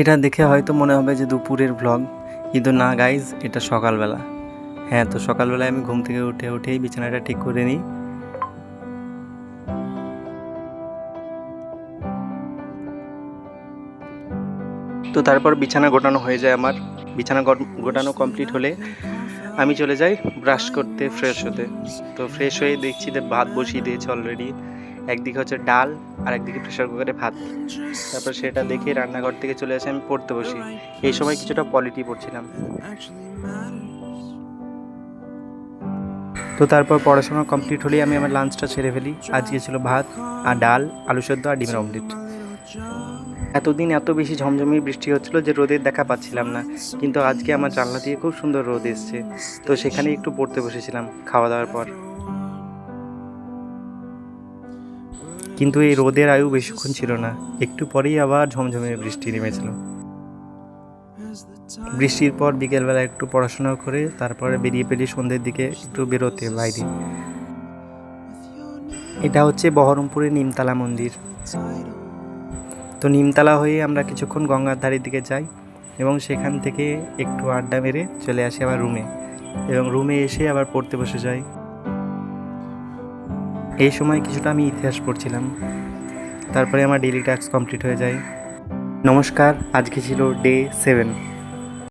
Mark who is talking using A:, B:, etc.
A: এটা দেখে হয়তো মনে হবে যে দুপুরের ব্লগ, কিন্তু না গাইজ, এটা সকালবেলা। হ্যাঁ, তো সকালবেলায় আমি ঘুম থেকে উঠেই বিছানাটা ঠিক করে নিই। তো তারপর বিছানা গোটানো হয়ে যায় আমার। বিছানা গোটানো কমপ্লিট হলে আমি চলে যাই ব্রাশ করতে, ফ্রেশ হতে। তো ফ্রেশ হয়ে দেখছি যে ভাত বসিয়ে দিয়েছে অলরেডি। একদিকে হচ্ছে ডাল আর একদিকে প্রেশার কুকারে ভাত। তারপর সেটা দেখে রান্নাঘর থেকে চলে আসে, আমি পড়তে বসি। এই সময় কিছুটা পলিটি পড়ছিলাম। তো তারপর পড়াশোনা কমপ্লিট হলেই আমি আমার লাঞ্চটা সেরে ফেলি। আজকে ছিল ভাত আর ডাল, আলু সেদ্ধ আর ডিমের অমলেট। এতদিন এত বেশি ঝমঝমিয়ে বৃষ্টি হচ্ছিল যে রোদের দেখা পাচ্ছিলাম না, কিন্তু আজকে আমার জানলা দিয়ে খুব সুন্দর রোদ এসছে। তো সেখানে একটু পড়তে বসেছিলাম খাওয়া দাওয়ার পর। কিন্তু এই রোদের আয়ু বেশিক্ষণ ছিল না, একটু পরেই আবার ঝমঝমিয়ে বৃষ্টি নেমেছিল। বৃষ্টির পর বিকেলবেলা একটু পড়াশোনা করে তারপরে বেরিয়ে পেলি সন্ধ্যের দিকে একটু বেরোতে বাইরে। এটা হচ্ছে বহরমপুরের নিমতলা মন্দির। তো নিমতলা হয়ে আমরা কিছুক্ষণ গঙ্গার ধারের দিকে যাই এবং সেখান থেকে একটু আড্ডা মেরে চলে আসি আবার রুমে, এবং রুমে এসে আবার পড়তে বসে যাই। এই সময় কিছুটা আমি ইতিহাস পড়ছিলাম। তারপরে আমার ডেইলি টাস্ক কমপ্লিট হয়ে যায়। নমস্কার, আজকে ছিল ডে 7।